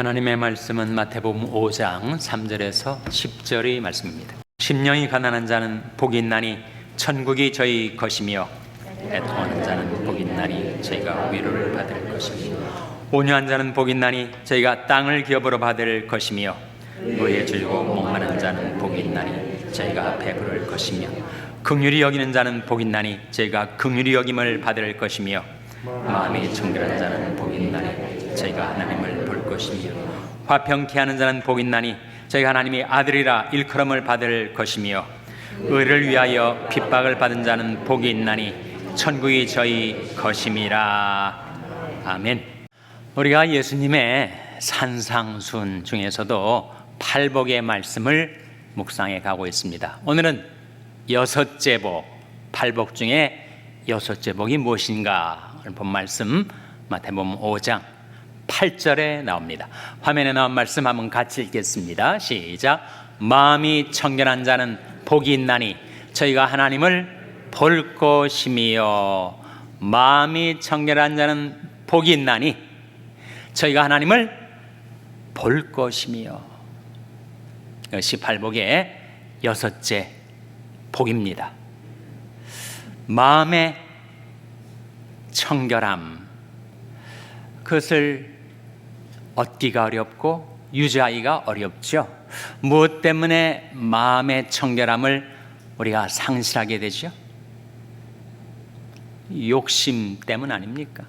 하나님의 말씀은 마태복음 5장 3절에서 10절의 말씀입니다. 심령이 가난한 자는 복이 있나니 천국이 저희 것이며 애통하는 자는 복이 있나니 저희가 위로를 받을 것이며 온유한 자는 복이 있나니 저희가 땅을 기업으로 받을 것이며 노예 줄고 목마른 자는 복이 있나니 저희가 배부를 것이며 긍휼히 여기는 자는 복이 있나니 저희가 긍휼히 여김을 받을 것이며 마음이 청결한 자는 복이 있나니 저희가 하나님을 볼 것이며 화평케 하는 자는 복이 있나니 저희가 하나님의 아들이라 일컬음을 받을 것이며 의를 위하여 핍박을 받은 자는 복이 있나니 천국이 저희 것임이라. 아멘. 우리가 예수님의 산상순 중에서도 팔복의 말씀을 묵상해 가고 있습니다. 오늘은 여섯째 복, 팔복 중에 여섯째 복이 무엇인가 본 말씀 마태복음 5장 8절에 나옵니다. 화면에 나온 말씀 한번 같이 읽겠습니다. 시작. 마음이 청결한 자는 복이 있나니 저희가 하나님을 볼 것이며 마음이 청결한 자는 복이 있나니 저희가 하나님을 볼 것이며 18복의 여섯째 복입니다. 마음의 청결함, 그것을 얻기가 어렵고 유지하기가 어렵죠. 무엇 때문에 마음의 청결함을 우리가 상실하게 되죠? 욕심 때문 아닙니까?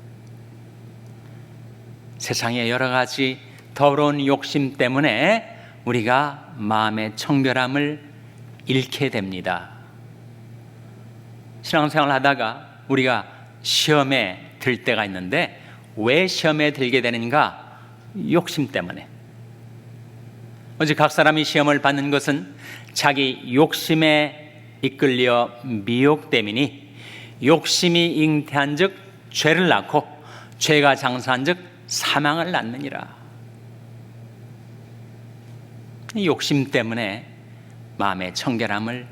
세상의 여러 가지 더러운 욕심 때문에 우리가 마음의 청결함을 잃게 됩니다. 신앙생활을 하다가 우리가 시험에 들 때가 있는데 왜 시험에 들게 되는가? 욕심 때문에. 오직 각 사람이 시험을 받는 것은 자기 욕심에 이끌려 미혹됨이니 욕심이 잉태한 즉 죄를 낳고 죄가 장사한 즉 사망을 낳느니라. 욕심 때문에 마음의 청결함을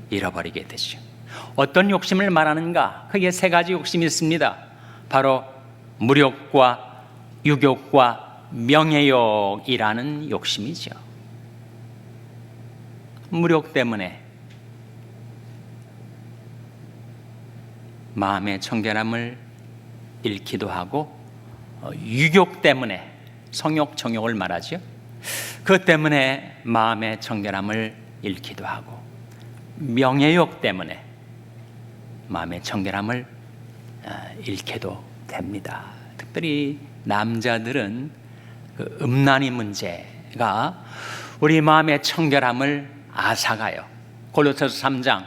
잃어버리게 되죠. 어떤 욕심을 말하는가? 그게 세 가지 욕심이 있습니다. 바로 물욕과 유욕과 명예욕이라는 욕심이죠. 물욕 때문에 마음의 청결함을 잃기도 하고 유욕 때문에 성욕, 정욕을 말하죠. 그것 때문에 마음의 청결함을 잃기도 하고 명예욕 때문에 마음의 청결함을 잃게도 됩니다. 특별히 남자들은 그 음란의 문제가 우리 마음의 청결함을 앗아가요. 골로새서 3장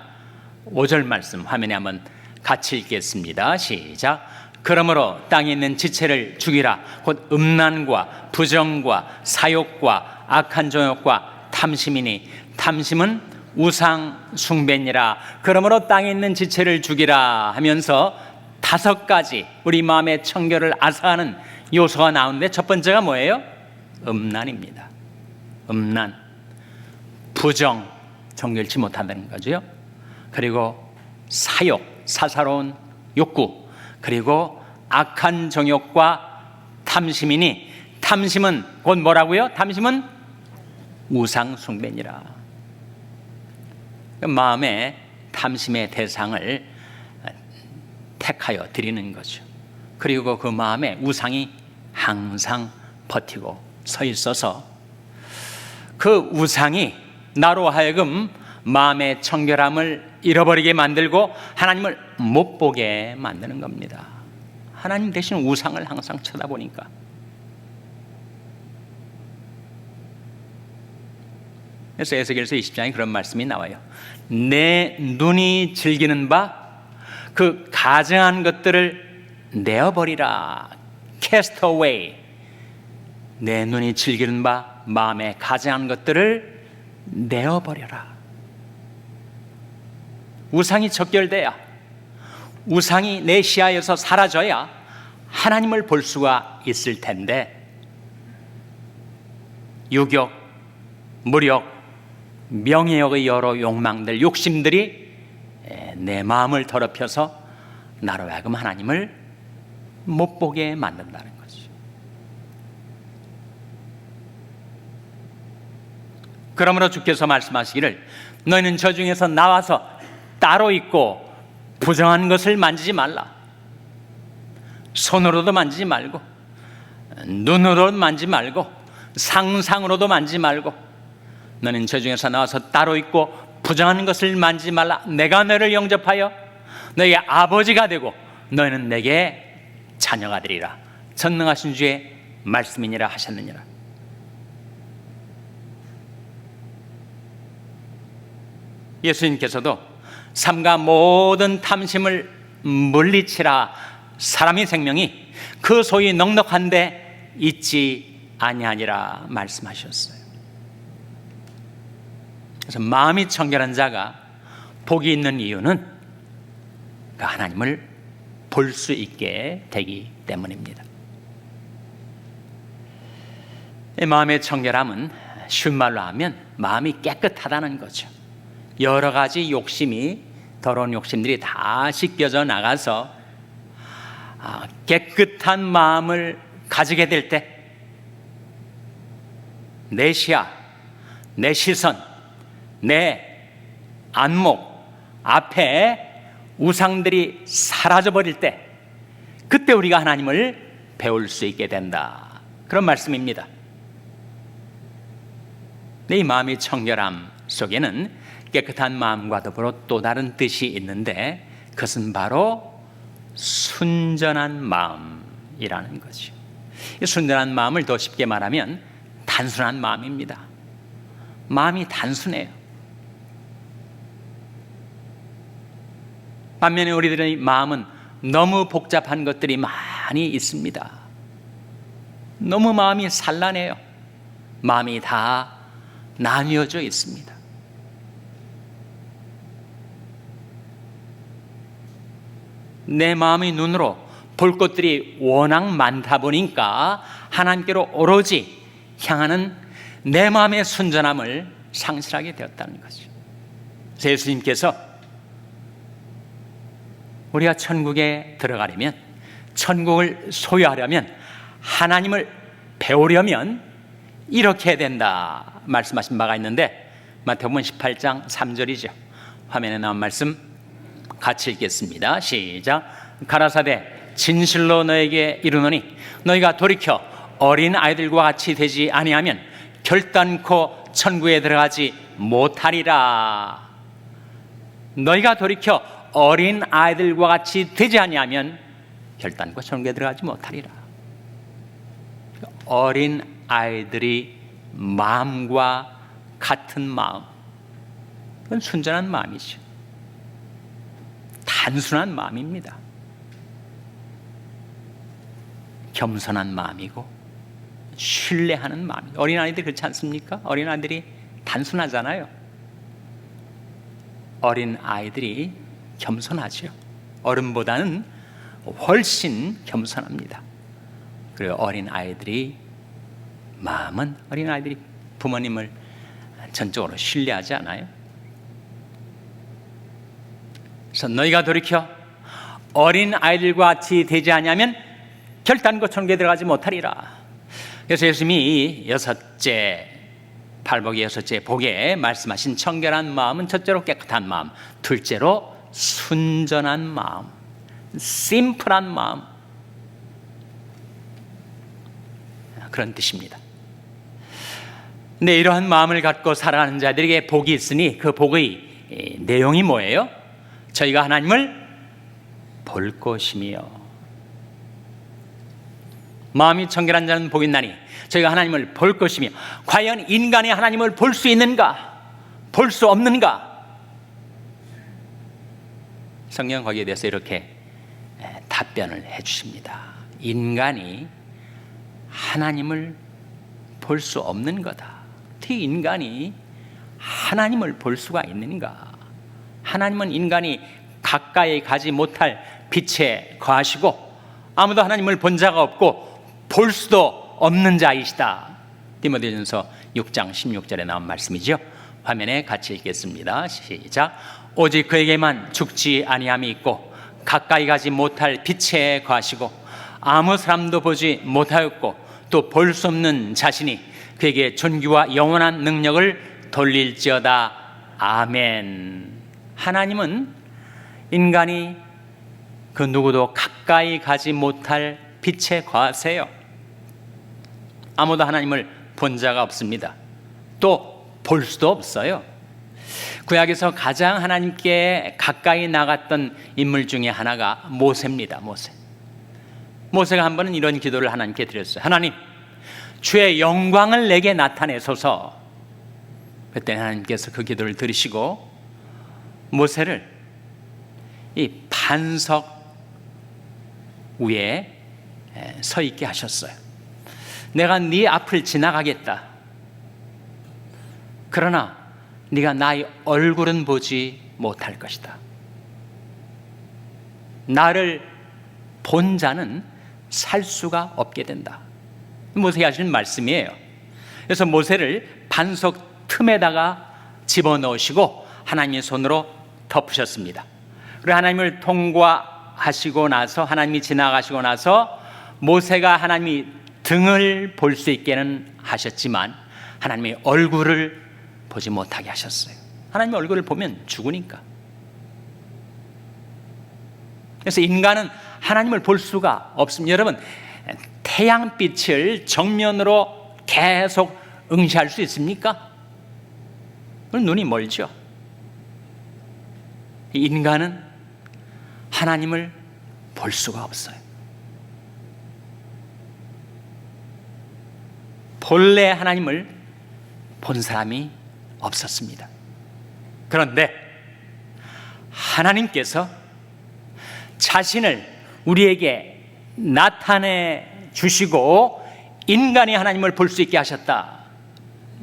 5절 말씀 화면에 한번 같이 읽겠습니다. 시작. 그러므로 땅에 있는 지체를 죽이라. 곧 음란과 부정과 사욕과 악한 정욕과 탐심이니 탐심은 우상 숭배니라. 그러므로 땅에 있는 지체를 죽이라 하면서 5가지 우리 마음의 청결을 앗아가는 요소가 나오는데 첫 번째가 뭐예요? 음란입니다. 음란, 부정, 정결치 못한다는 거죠. 그리고 사욕, 사사로운 욕구, 그리고 악한 정욕과 탐심이니 탐심은 곧 뭐라고요? 탐심은 우상 숭배니라. 마음의 탐심의 대상을 택하여 드리는 거죠. 그리고 그 마음에 우상이 항상 버티고 서 있어서 그 우상이 나로 하여금 마음의 청결함을 잃어버리게 만들고 하나님을 못 보게 만드는 겁니다. 하나님 대신 우상을 항상 쳐다보니까. 그래서 에스겔서 20장에 그런 말씀이 나와요. 내 눈이 즐기는 바 그 가증한 것들을 내어버리라. Cast away. 내 눈이 즐기는 바 마음에 가증한 것들을 내어버려라. 우상이 척결돼야, 우상이 내 시야에서 사라져야 하나님을 볼 수가 있을 텐데 유욕, 물욕, 명예욕의 여러 욕망들, 욕심들이 내 마음을 더럽혀서 나로 하여금 하나님을 못 보게 만든다는 거죠. 그러므로 주께서 말씀하시기를 너희는 저 중에서 나와서 따로 있고 부정한 것을 만지지 말라. 손으로도 만지지 말고 눈으로도 만지지 말고 상상으로도 만지지 말고 너는 저 중에서 나와서 따로 있고 부정한 것을 만지지 말라. 내가 너를 영접하여 너희의 아버지가 되고 너희는 내게 자녀가 되리라. 전능하신 주의 말씀이니라 하셨느니라. 예수님께서도 삼가 모든 탐심을 물리치라. 사람의 생명이 그 소위 넉넉한데 있지 아니하니라 말씀하셨어요. 그래서 마음이 청결한 자가 복이 있는 이유는 그 하나님을 볼 수 있게 되기 때문입니다. 이 마음의 청결함은 쉬운 말로 하면 마음이 깨끗하다는 거죠. 여러 가지 욕심이, 더러운 욕심들이 다 씻겨져 나가서 깨끗한 마음을 가지게 될 때 내 시야, 내 시선, 내 안목 앞에 우상들이 사라져 버릴 때, 그때 우리가 하나님을 배울 수 있게 된다, 그런 말씀입니다. 내 마음의 청결함 속에는 깨끗한 마음과 더불어 또 다른 뜻이 있는데, 그것은 바로 순전한 마음이라는 거죠. 이 순전한 마음을 더 쉽게 말하면 단순한 마음입니다. 마음이 단순해요. 반면에 우리들의 마음은 너무 복잡한 것들이 많이 있습니다. 너무 마음이 산란해요. 마음이 다 나뉘어져 있습니다. 내 마음의 눈으로 볼 것들이 워낙 많다 보니까 하나님께로 오로지 향하는 내 마음의 순전함을 상실하게 되었다는 거죠. 그래서 예수님께서 우리가 천국에 들어가려면, 천국을 소유하려면, 하나님을 배우려면 이렇게 해야 된다 말씀하신 바가 있는데, 마태복음 18장 3절이죠. 화면에 나온 말씀 같이 읽겠습니다. 시작. 가라사대 진실로 너에게 이르노니 너희가 돌이켜 어린 아이들과 같이 되지 아니하면 결단코 천국에 들어가지 못하리라. 너희가 돌이켜 어린 아이들과 같이 되지 아니하면 결단코 천국에 들어가지 못하리라. 어린 아이들이 마음과 같은 마음, 그건 순전한 마음이죠. 단순한 마음입니다. 겸손한 마음이고 신뢰하는 마음. 어린아이들 그렇지 않습니까? 어린아이들이 단순하잖아요. 어린아이들이 겸손하죠. 어른보다는 훨씬 겸손합니다. 그리고 어린아이들이 마음은, 어린아이들이 부모님을 전적으로 신뢰하지 않아요. 그래서 너희가 돌이켜 어린 아이들과 같이 되지 아니하면 결단코 천국에 들어가지 못하리라. 그래서 예수님이 팔복의 여섯째 복에 말씀하신 청결한 마음은 첫째로 깨끗한 마음, 둘째로 순전한 마음, 심플한 마음, 그런 뜻입니다. 근데 이러한 마음을 갖고 살아가는 자들에게 복이 있으니 그 복의 내용이 뭐예요? 저희가 하나님을 볼 것이며, 마음이 청결한 자는 복이 있나니 저희가 하나님을 볼 것이며, 과연 인간이 하나님을 볼 수 있는가, 볼 수 없는가? 성경 거기에 대해서 이렇게 답변을 해 주십니다. 인간이 하나님을 볼 수 없는 거다. 어떻게 인간이 하나님을 볼 수가 있는가? 하나님은 인간이 가까이 가지 못할 빛에 거하시고 아무도 하나님을 본 자가 없고 볼 수도 없는 자이시다. 디모데전서 6장 16절에 나온 말씀이죠. 화면에 같이 읽겠습니다. 시작. 오직 그에게만 죽지 아니함이 있고 가까이 가지 못할 빛에 거하시고 아무 사람도 보지 못하였고 또 볼 수 없는 자신이 그에게 존귀와 영원한 능력을 돌릴지어다. 아멘. 하나님은 인간이 그 누구도 가까이 가지 못할 빛에 거하세요. 아무도 하나님을 본 자가 없습니다. 또 볼 수도 없어요. 구약에서 가장 하나님께 가까이 나갔던 인물 중에 하나가 모세입니다. 모세가 한 번은 이런 기도를 하나님께 드렸어요. 하나님, 주의 영광을 내게 나타내소서. 그때 하나님께서 그 기도를 들으시고 모세를 이 반석 위에 서 있게 하셨어요. 내가 네 앞을 지나가겠다. 그러나 네가 나의 얼굴은 보지 못할 것이다. 나를 본 자는 살 수가 없게 된다. 모세가 하시는 말씀이에요. 그래서 모세를 반석 틈에다가 집어넣으시고 하나님의 손으로 덮으셨습니다. 그리고 하나님을 통과하시고 나서, 하나님이 지나가시고 나서 모세가 하나님이 등을 볼 수 있게는 하셨지만 하나님의 얼굴을 보지 못하게 하셨어요. 하나님의 얼굴을 보면 죽으니까. 그래서 인간은 하나님을 볼 수가 없습니다. 여러분, 태양빛을 정면으로 계속 응시할 수 있습니까? 눈이 멀죠. 인간은 하나님을 볼 수가 없어요. 본래 하나님을 본 사람이 없었습니다. 그런데 하나님께서 자신을 우리에게 나타내 주시고 인간이 하나님을 볼 수 있게 하셨다.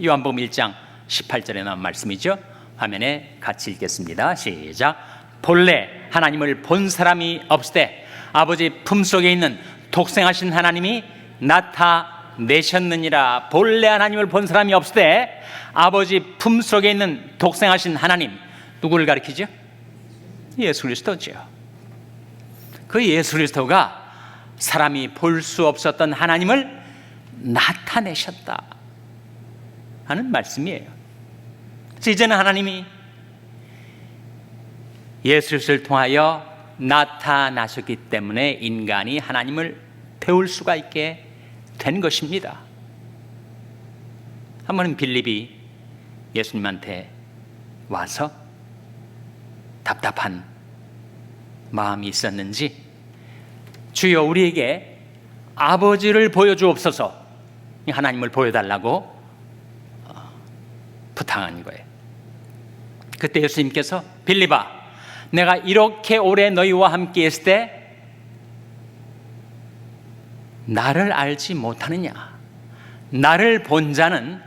요한복음 1장 18절에 나온 말씀이죠. 화면에 같이 읽겠습니다. 시작. 본래 하나님을 본 사람이 없으되 아버지 품속에 있는 독생하신 하나님이 나타내셨느니라. 본래 하나님을 본 사람이 없으되 아버지 품속에 있는 독생하신 하나님, 누구를 가리키죠? 예수 그리스도죠. 그 예수 그리스도가 사람이 볼 수 없었던 하나님을 나타내셨다 하는 말씀이에요. 그래서 이제는 하나님이 예수 그리스도를 통하여 나타나셨기 때문에 인간이 하나님을 배울 수가 있게 된 것입니다. 한 번은 빌립이 예수님한테 와서 답답한 마음이 있었는지 주여 우리에게 아버지를 보여주옵소서, 하나님을 보여달라고 부탁한 거예요. 그때 예수님께서 빌립아, 내가 이렇게 오래 너희와 함께 있을 때 나를 알지 못하느냐? 나를 본 자는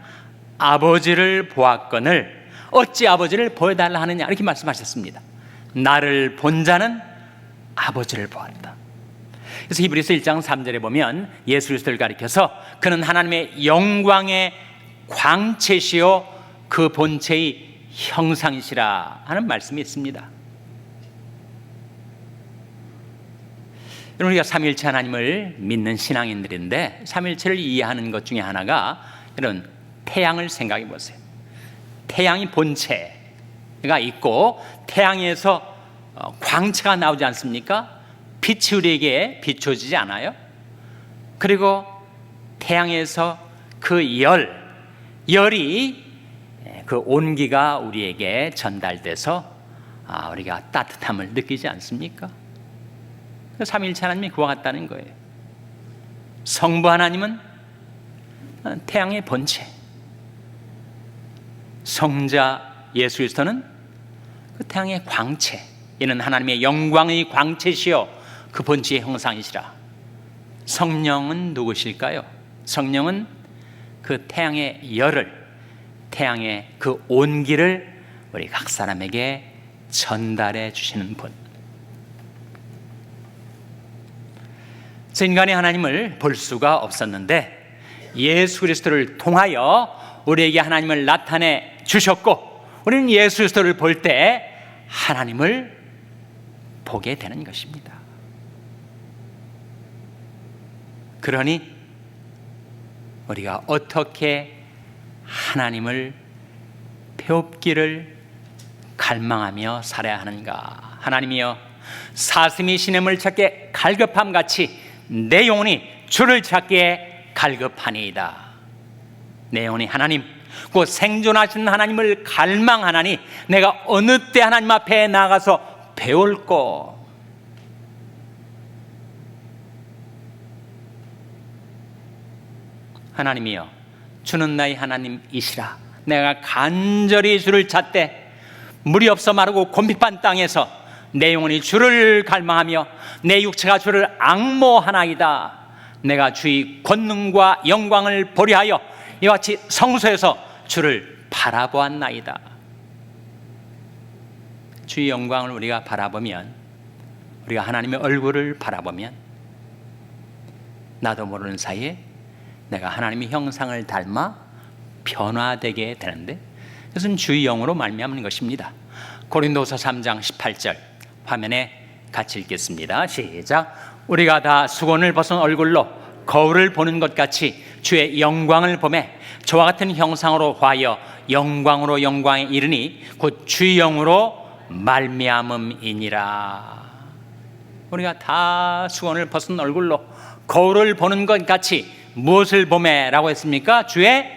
아버지를 보았거늘 어찌 아버지를 보여달라 하느냐? 이렇게 말씀하셨습니다. 나를 본 자는 아버지를 보았다. 그래서 히브리서 1장 3절에 보면 예수 그리스도를 가리켜서 그는 하나님의 영광의 광채시요 그 본체의 형상이시라 하는 말씀이 있습니다. 우리가 삼위일체 하나님을 믿는 신앙인들인데 삼위일체를 이해하는 것 중에 하나가 이런 태양을 생각해 보세요. 태양이 본체가 있고 태양에서 광채가 나오지 않습니까? 빛이 우리에게 비춰지지 않아요? 그리고 태양에서 그 열이 그 온기가 우리에게 전달돼서 우리가 따뜻함을 느끼지 않습니까? 삼위일체 하나님이 그와 같다는 거예요. 성부 하나님은 태양의 본체, 성자 예수 그리스도는 그 태양의 광채, 이는 하나님의 영광의 광채시요 그 본체의 형상이시라. 성령은 누구실까요? 성령은 그 태양의 열을, 태양의 그 온기를 우리 각 사람에게 전달해 주시는 분. 인간이 하나님을 볼 수가 없었는데 예수 그리스도를 통하여 우리에게 하나님을 나타내 주셨고 우리는 예수 그리스도를 볼 때 하나님을 보게 되는 것입니다. 그러니 우리가 어떻게 하나님을 배웁기를 갈망하며 살아야 하는가? 하나님이여, 사슴이 시냇물 찾기에 갈급함 같이 내 영혼이 주를 찾기에 갈급하니이다. 내 영혼이 하나님, 곧 생존하신 하나님을 갈망하나니 내가 어느 때 하나님 앞에 나가서 배울꼬. 하나님이여, 주는 나의 하나님이시라. 내가 간절히 주를 찾되 물이 없어 마르고 곤핍한 땅에서 내 영혼이 주를 갈망하며 내 육체가 주를 앙모하나이다. 내가 주의 권능과 영광을 보리하여 이와 같이 성소에서 주를 바라보았나이다. 주의 영광을 우리가 바라보면, 우리가 하나님의 얼굴을 바라보면 나도 모르는 사이에 내가 하나님의 형상을 닮아 변화되게 되는데, 그것은 주의 영으로 말미암는 것입니다. 고린도서 3장 18절 화면에 같이 읽겠습니다. 시작. 우리가 다 수건을 벗은 얼굴로 거울을 보는 것 같이 주의 영광을 보매 저와 같은 형상으로 화하여 영광으로 영광에 이르니 곧 주의 영으로 말미암음이니라. 우리가 다 수건을 벗은 얼굴로 거울을 보는 것 같이 무엇을 보매라고 했습니까? 주의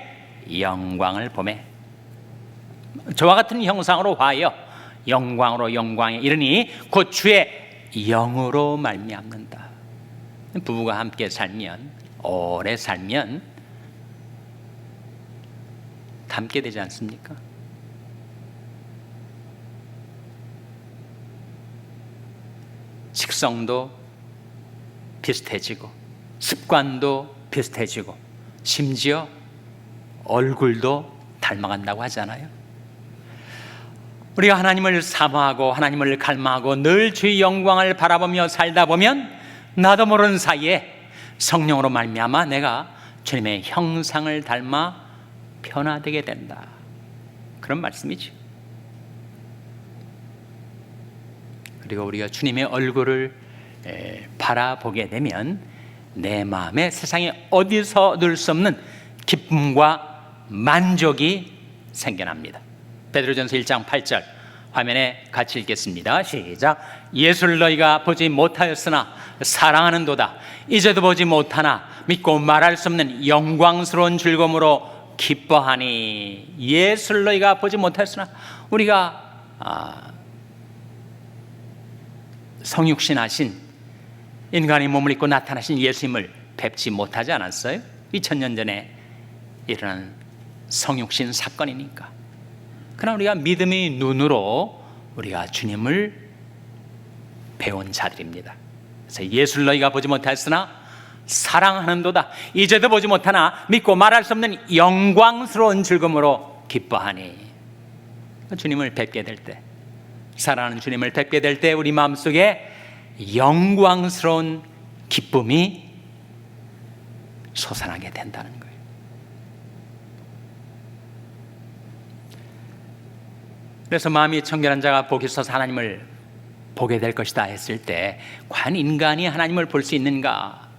영광을 보매 저와 같은 형상으로 화하여 영광으로 영광에 이르니 곧 주의 영으로 말미암는다. 부부가 함께 살면, 오래 살면 닮게 되지 않습니까? 식성도 비슷해지고 습관도 비슷해지고 심지어 얼굴도 닮아간다고 하잖아요. 우리가 하나님을 사모하고 하나님을 갈망하고 늘 주의 영광을 바라보며 살다 보면 나도 모르는 사이에 성령으로 말미암아 내가 주님의 형상을 닮아 변화되게 된다. 그런 말씀이죠. 그리고 우리가 주님의 얼굴을 바라보게 되면 내 마음에 세상에 어디서 얻을 수 없는 기쁨과 만족이 생겨납니다. 베드로전서 1장 8절 화면에 같이 읽겠습니다. 시작. 예수를 너희가 보지 못하였으나 사랑하는도다. 이제도 보지 못하나 믿고 말할 수 없는 영광스러운 즐거움으로 기뻐하니. 예수를 너희가 보지 못하였으나, 우리가 성육신 하신 인간의 몸을 입고 나타나신 예수님을 뵙지 못하지 않았어요? 2000년 전에 일어난 성육신 사건이니까. 그러나 우리가 믿음의 눈으로 우리가 주님을 배운 자들입니다. 그래서 예수를 너희가 보지 못하였으나 사랑하는도다. 이제도 보지 못하나 믿고 말할 수 없는 영광스러운 즐거움으로 기뻐하니. 주님을 뵙게 될 때, 사랑하는 주님을 뵙게 될 때 우리 마음속에 영광스러운 기쁨이 솟아나게 된다는 거예요. 그래서 마음이 청결한 자가 복이 있어서 하나님을 보게 될 것이다 했을 때, 과연 인간이 하나님을 볼 수 있는가?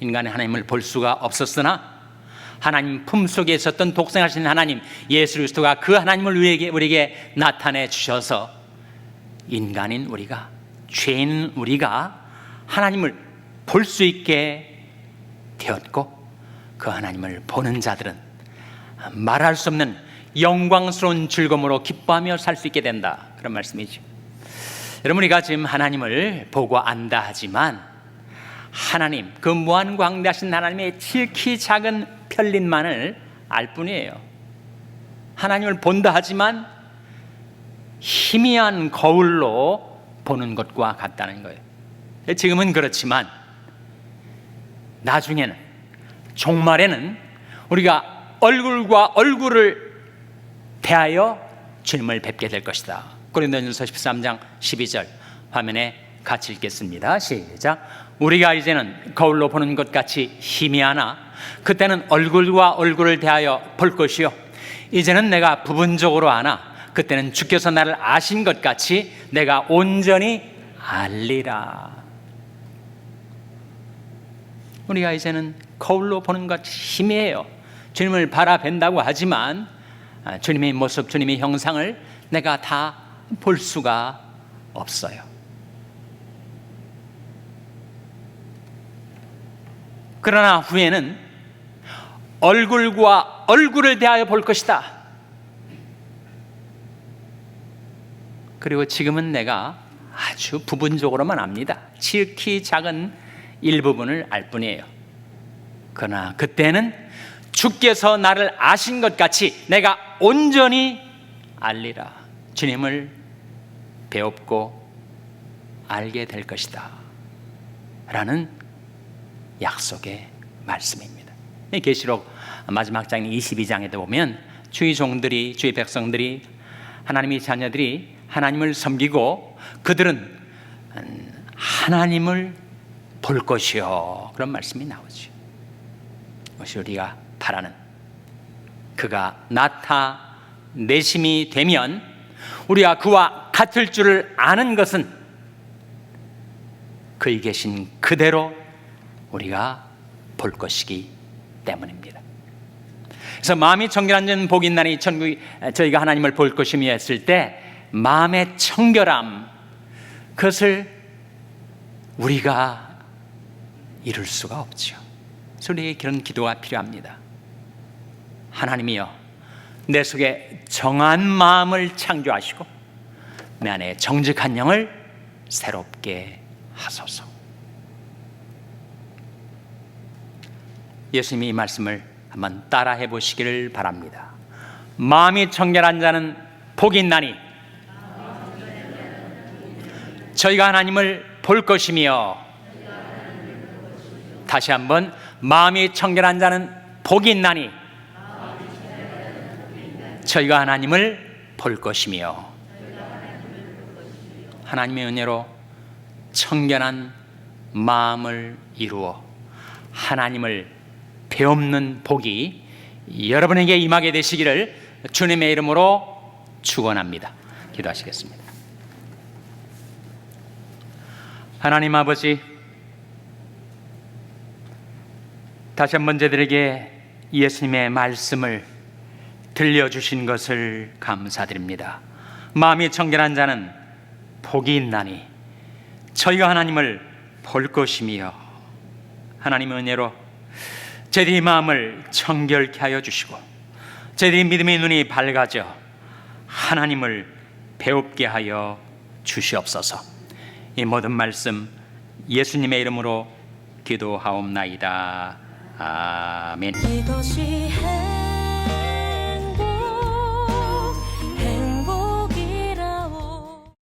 인간이 하나님을 볼 수가 없었으나 하나님 품속에 있었던 독생하신 하나님 예수 그리스도가 그 하나님을 우리에게 나타내 주셔서 인간인 우리가, 죄인 우리가 하나님을 볼 수 있게 되었고, 그 하나님을 보는 자들은 말할 수 없는 영광스러운 즐거움으로 기뻐하며 살 수 있게 된다. 그런 말씀이죠. 여러분, 우리가 지금 하나님을 보고 안다 하지만 하나님, 그 무한광대하신 하나님의 지극히 작은 편린만을 알 뿐이에요. 하나님을 본다 하지만 희미한 거울로 보는 것과 같다는 거예요. 지금은 그렇지만 나중에는, 종말에는 우리가 얼굴과 얼굴을 대하여 주님을 뵙게 될 것이다. 고린도전서 13장 12절 화면에 같이 읽겠습니다. 시작. 우리가 이제는 거울로 보는 것 같이 희미하나 그때는 얼굴과 얼굴을 대하여 볼 것이요, 이제는 내가 부분적으로 아나 그때는 주께서 나를 아신 것 같이 내가 온전히 알리라. 우리가 이제는 거울로 보는 것 같이 희미해요. 주님을 바라본다고 하지만 주님의 모습, 주님의 형상을 내가 다 볼 수가 없어요. 그러나 후에는 얼굴과 얼굴을 대하여 볼 것이다. 그리고 지금은 내가 아주 부분적으로만 압니다. 지극히 작은 일부분을 알 뿐이에요. 그러나 그때는 주께서 나를 아신 것 같이 내가 온전히 알리라. 주님을 배웁고 알게 될 것이다 라는 약속의 말씀입니다. 계시록 마지막 장 22장에도 보면 주의 종들이, 주의 백성들이, 하나님의 자녀들이 하나님을 섬기고 그들은 하나님을 볼 것이요, 그런 말씀이 나오죠. 그것이 우리가 바라는, 그가 나타내심이 되면 우리가 그와 같을 줄을 아는 것은 그의 계신 그대로 우리가 볼 것이기 때문입니다. 그래서 마음이 청결한 복이 있나니 천국이 저희가 하나님을 볼 것이며 했을 때 마음의 청결함, 그것을 우리가 이룰 수가 없죠. 그래서 우리에게 그런 기도가 필요합니다. 하나님이여, 내 속에 정한 마음을 창조하시고 내 안에 정직한 영을 새롭게 하소서. 예수님이 이 말씀을 한번 따라해 보시기를 바랍니다. 마음이 청결한 자는 복이 있나니 저희가 하나님을 볼 것이며, 다시 한번, 마음이 청결한 자는 복이 있나니 저희가 하나님을 볼 것이며, 하나님의 은혜로 청결한 마음을 이루어 하나님을 배움는 복이 여러분에게 임하게 되시기를 주님의 이름으로 축원합니다. 기도하시겠습니다. 하나님 아버지, 다시 한번 저희들에게 예수님의 말씀을 들려주신 것을 감사드립니다. 마음이 청결한 자는 복이 있나니 저희가 하나님을 볼 것이며, 하나님의 은혜로 저희들의 마음을 청결케 하여 주시고 저희들의 믿음의 눈이 밝아져 하나님을 배웁게 하여 주시옵소서. 이 모든 말씀 예수님의 이름으로 기도하옵나이다. 아멘.